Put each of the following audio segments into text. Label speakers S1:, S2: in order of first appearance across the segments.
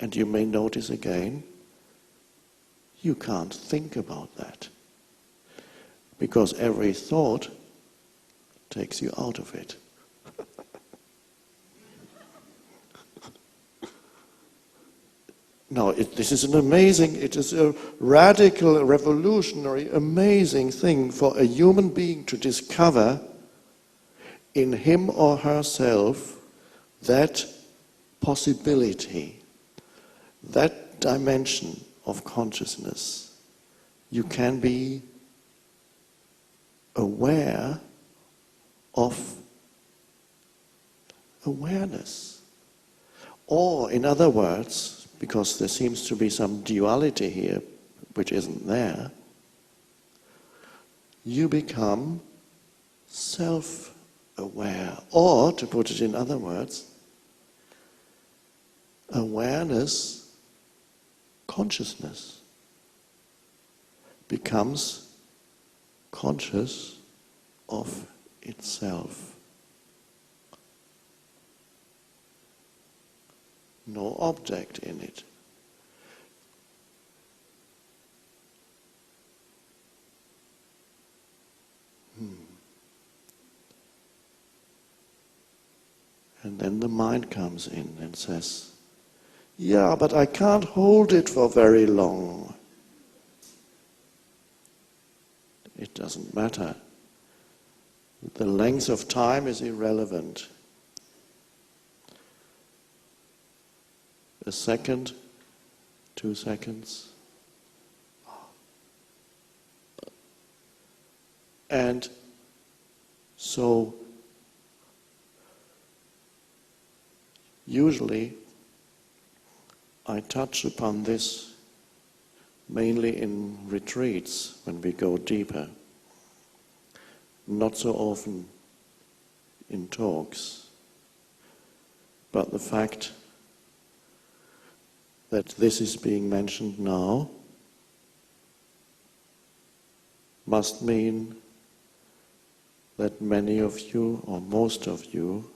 S1: And you may notice again, you can't think about that. Because every thought takes you out of it. Now, this is an amazing, it is a radical, revolutionary, amazing thing for a human being to discover in him or herself that possibility, that dimension of consciousness. You can be aware of awareness. Or, in other words, because there seems to be some duality here, which isn't there, you become self-aware. Or, to put it in other words, awareness, consciousness, becomes conscious of itself. No object in it. And then the mind comes in and says, yeah, but I can't hold it for very long. It doesn't matter. The length of time is irrelevant. A second, 2 seconds. And so, usually, I touch upon this mainly in retreats when we go deeper. Not so often in talks. But the fact that this is being mentioned now must mean that many of you, or most of you,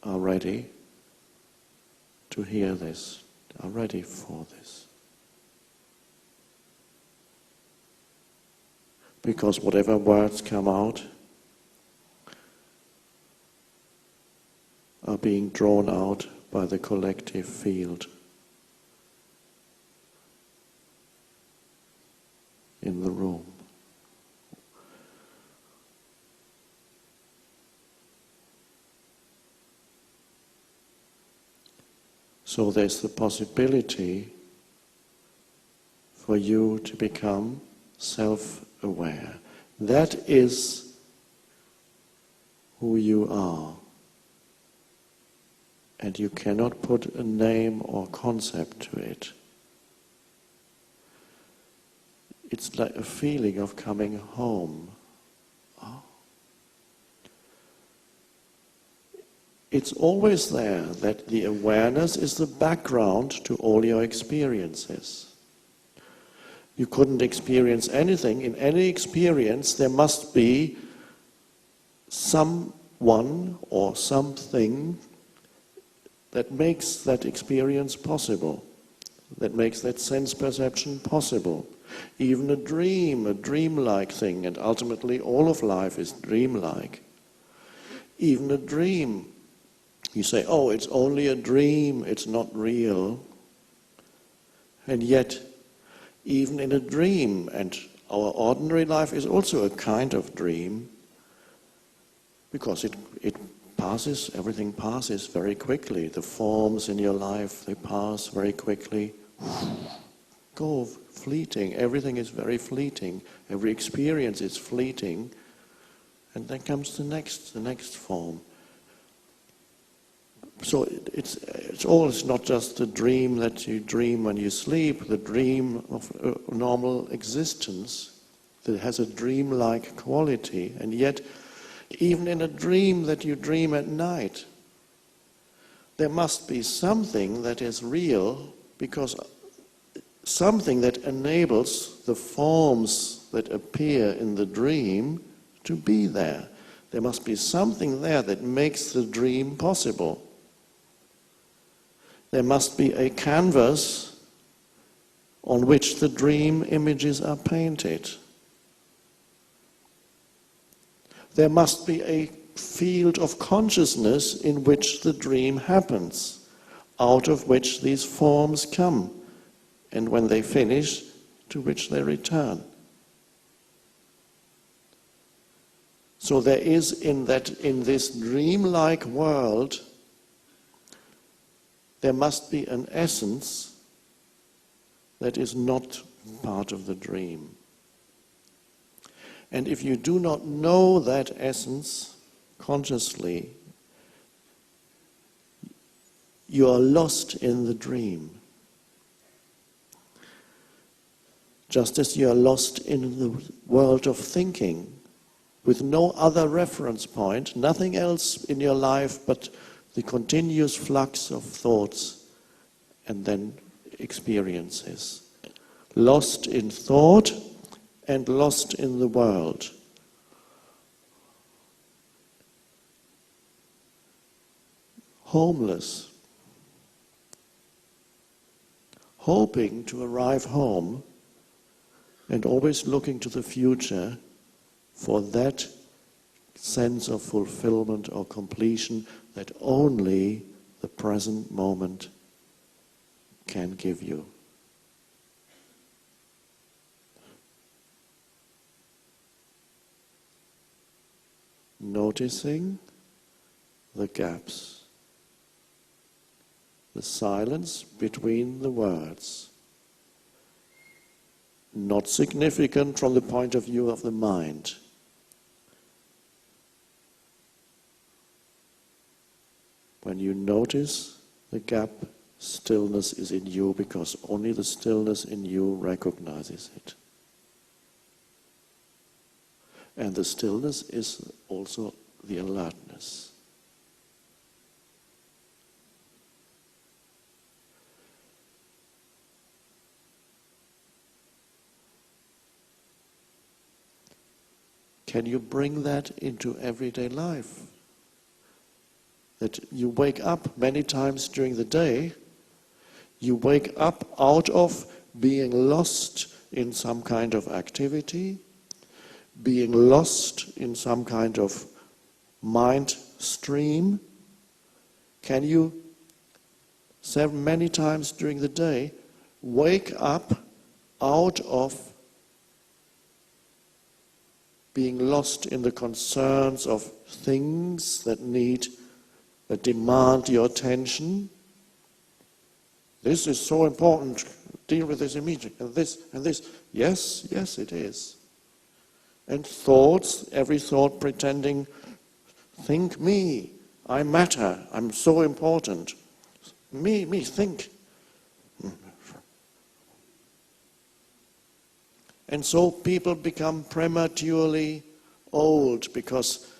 S1: are ready to hear this, are ready for this. Because whatever words come out are being drawn out by the collective field in the room. So there's the possibility for you to become self-aware. That is who you are. And you cannot put a name or concept to it. It's like a feeling of coming home. Oh. It's always there that the awareness is the background to all your experiences. You couldn't experience anything. In any experience, there must be someone or something that makes that experience possible, that makes that sense perception possible. Even a dreamlike thing, and ultimately all of life is dreamlike. Even a dream, you say, oh, it's only a dream, it's not real. And yet, even in a dream, and our ordinary life is also a kind of dream, because it passes, everything passes very quickly. The forms in your life, they pass very quickly. Go fleeting, everything is very fleeting. Every experience is fleeting. And then comes the next form. So it's not just the dream that you dream when you sleep, the dream of a normal existence that has a dreamlike quality. And yet, even in a dream that you dream at night, there must be something that is real, because something that enables the forms that appear in the dream to be there. There must be something there that makes the dream possible. There must be a canvas on which the dream images are painted. There must be a field of consciousness in which the dream happens, out of which these forms come, and when they finish, to which they return. So there is in this dreamlike world, there must be an essence that is not part of the dream. And if you do not know that essence consciously, you are lost in the dream. Just as you are lost in the world of thinking, with no other reference point, nothing else in your life but the continuous flux of thoughts and then experiences. Lost in thought and lost in the world. Homeless. Hoping to arrive home and always looking to the future for that sense of fulfillment or completion that only the present moment can give you. Noticing the gaps, the silence between the words, not significant from the point of view of the mind. When you notice the gap, stillness is in you, because only the stillness in you recognizes it. And the stillness is also the alertness. Can you bring that into everyday life? That you wake up many times during the day, you wake up out of being lost in some kind of activity, being lost in some kind of mind stream. Can you, many times during the day, wake up out of being lost in the concerns of things that demand your attention? This is so important, deal with this immediately, and this, and this. Yes, yes it is. And thoughts, every thought pretending, think me, I matter, I'm so important. Me, think. And so people become prematurely old because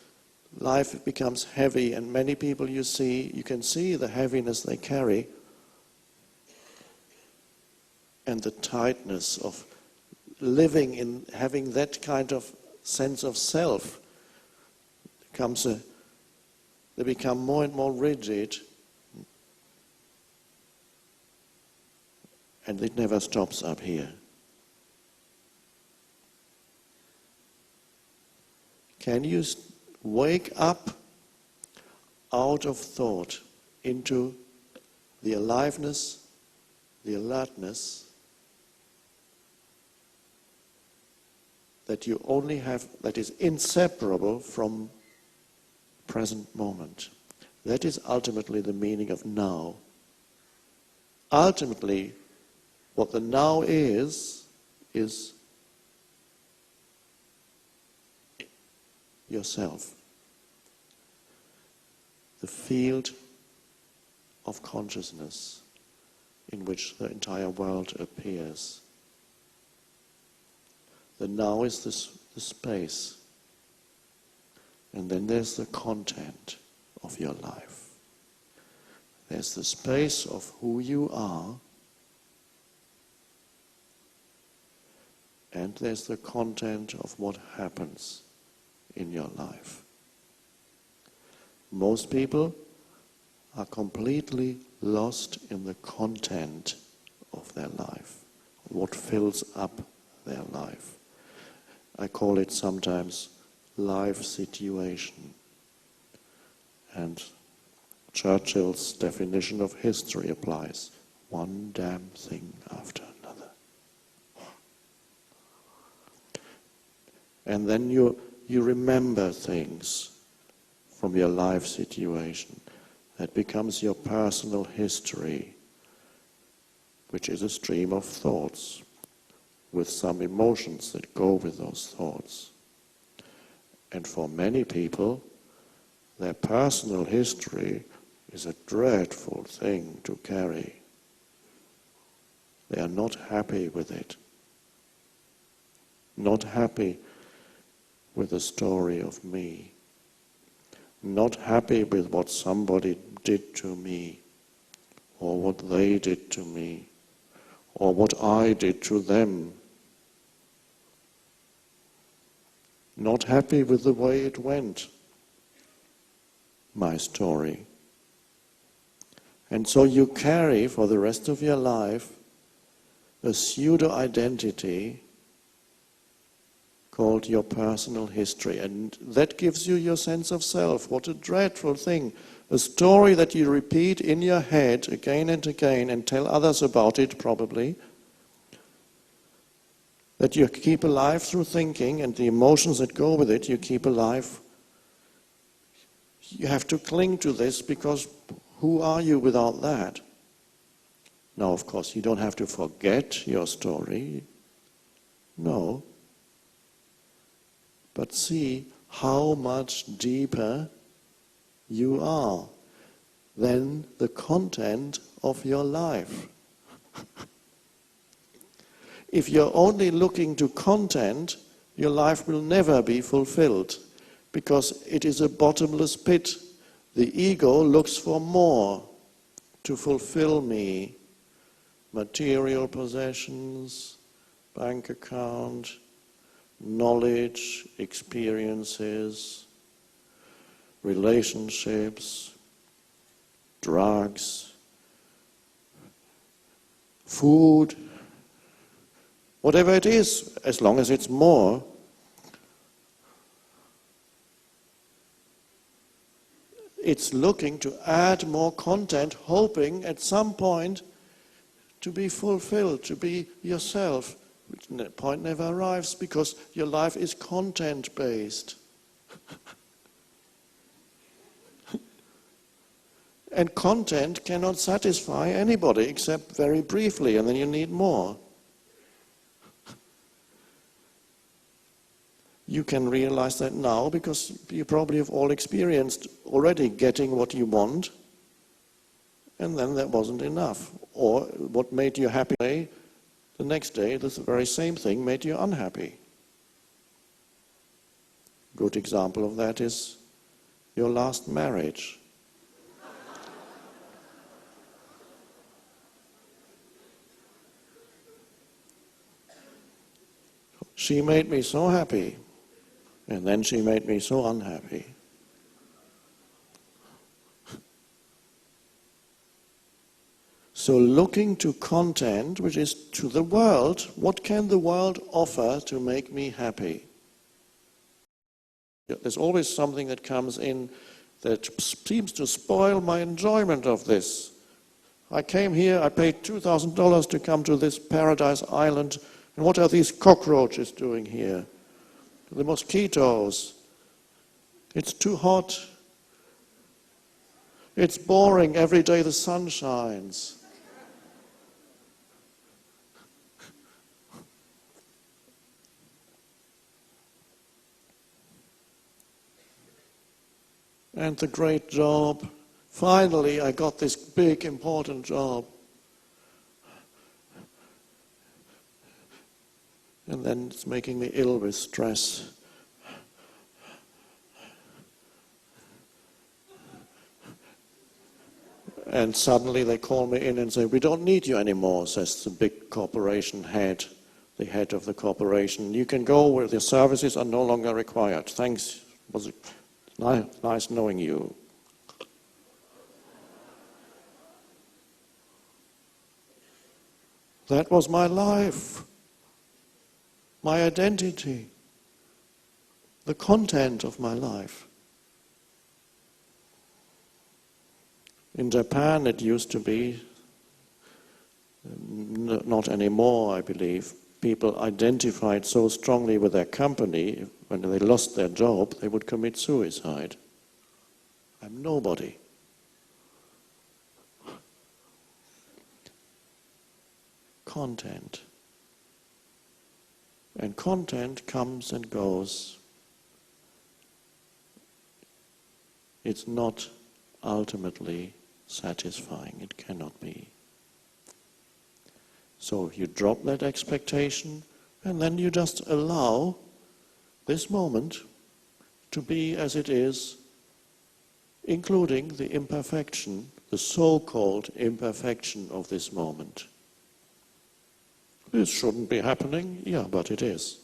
S1: life becomes heavy, and many people you can see the heaviness they carry and the tightness of living in having that kind of sense of self. They become more and more rigid, and it never stops up here. Can you wake up out of thought into the aliveness, the alertness that you only have, that is inseparable from present moment? That is ultimately the meaning of now. Ultimately, what the now is yourself. The field of consciousness in which the entire world appears. The now is the space. And then there's the content of your life. There's the space of who you are, and there's the content of what happens in your life. Most people are completely lost in the content of their life, what fills up their life. I call it sometimes life situation. And Churchill's definition of history applies. One damn thing after another. And then you remember things from your life situation. That becomes your personal history, which is a stream of thoughts, with some emotions that go with those thoughts. And for many people, their personal history is a dreadful thing to carry. They are not happy with it. Not happy with the story of me. Not happy with what somebody did to me, or what they did to me, or what I did to them. Not happy with the way it went, my story. And so you carry for the rest of your life a pseudo-identity called your personal history. And that gives you your sense of self. What a dreadful thing. A story that you repeat in your head again and again and tell others about it probably. That you keep alive through thinking, and the emotions that go with it you keep alive. You have to cling to this, because who are you without that? Now, of course, you don't have to forget your story. No. But see how much deeper you are than the content of your life. If you're only looking to content, your life will never be fulfilled, because it is a bottomless pit. The ego looks for more to fulfill me. Material possessions, bank account, knowledge, experiences, relationships, drugs, food, whatever it is, as long as it's more. It's looking to add more content, hoping at some point to be fulfilled, to be yourself. Which point never arrives, because your life is content-based. And content cannot satisfy anybody except very briefly, and then you need more. You can realize that now because you probably have all experienced already getting what you want, and then that wasn't enough. Or what made you happy, the next day, the very same thing made you unhappy. Good example of that is your last marriage. She made me so happy, and then she made me so unhappy. So looking to content, which is to the world, what can the world offer to make me happy? There's always something that comes in that seems to spoil my enjoyment of this. I came here, I paid $2,000 to come to this paradise island, and what are these cockroaches doing here? The mosquitoes. It's too hot. It's boring. Every day the sun shines. And the great job. Finally, I got this big, important job. And then it's making me ill with stress. And suddenly they call me in and say, "We don't need you anymore," says the big corporation head, the head of the corporation. "You can go where your services are no longer required. Thanks, it was nice knowing you." That was my life, my identity, the content of my life. In Japan it used to be, not anymore I believe, people identified so strongly with their company, when they lost their job, they would commit suicide. I'm nobody. Content. And content comes and goes. It's not ultimately satisfying. It cannot be. So you drop that expectation, and then you just allow this moment to be as it is, including the imperfection, the so-called imperfection of this moment. This shouldn't be happening, yeah, but it is.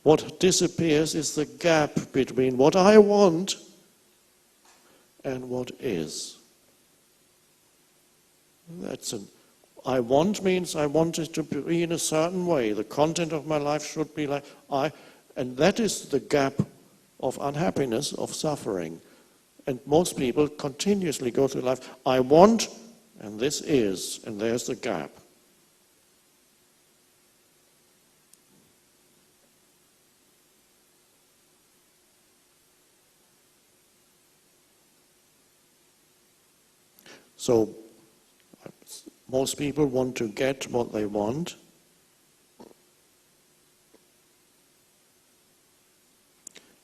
S1: What disappears is the gap between what I want and what is. I want means I want it to be in a certain way. The content of my life should be like and that is the gap of unhappiness, of suffering. And most people continuously go through life, I want, and this is, and there's the gap. So, most people want to get what they want.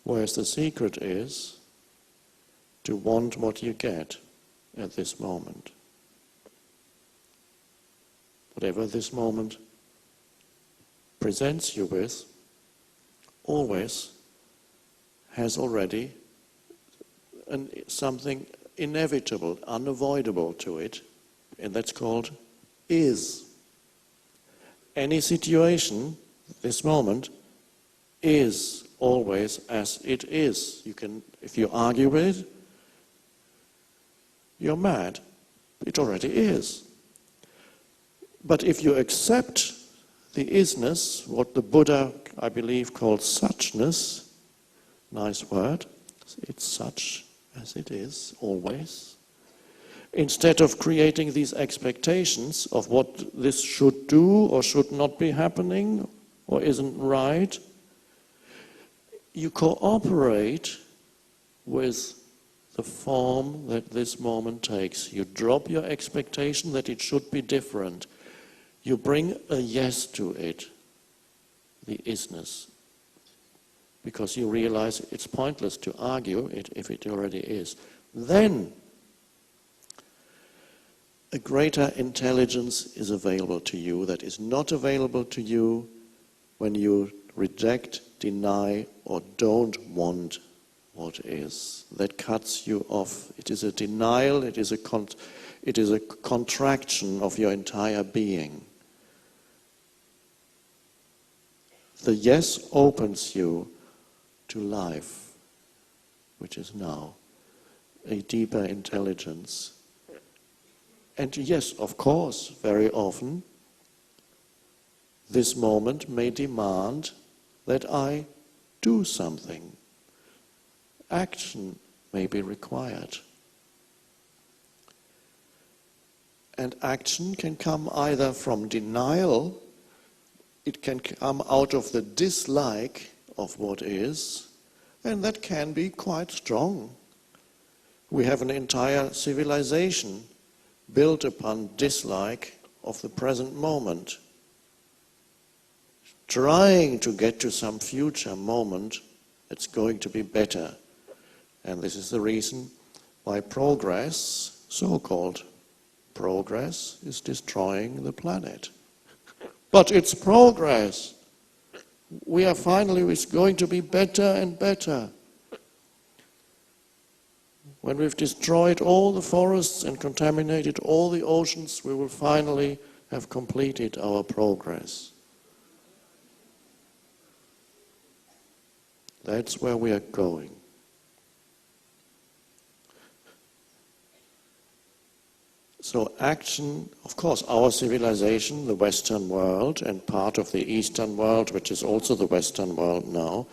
S1: Whereas the secret is to want what you get at this moment. Whatever this moment presents you with, always has already something inevitable, unavoidable to it, and that's called is. Any situation, this moment, is always as it is. You can, if you argue with it, you're mad. It already is. But if you accept the isness, what the Buddha, I believe, called suchness, nice word, it's such as it is, always. Instead of creating these expectations of what this should do or should not be happening or isn't right, you cooperate with the form that this moment takes. You drop your expectation that it should be different. You bring a yes to it, the isness, because you realize it's pointless to argue it if it already is. Then a greater intelligence is available to you that is not available to you when you reject, deny, or don't want what is. That cuts you off. It is a denial, it is a contraction of your entire being. The yes opens you to life, which is now a deeper intelligence. And yes, of course, very often, this moment may demand that I do something. Action may be required. And action can come either from denial, it can come out of the dislike of what is, and that can be quite strong. We have an entire civilization built upon dislike of the present moment, trying to get to some future moment that's going to be better. And this is the reason why progress, so-called progress, is destroying the planet. But it's progress. We are finally, it's going to be better and better. When we've destroyed all the forests and contaminated all the oceans, we will finally have completed our progress. That's where we are going. So action, of course, our civilization, the Western world, and part of the Eastern world, which is also the Western world now,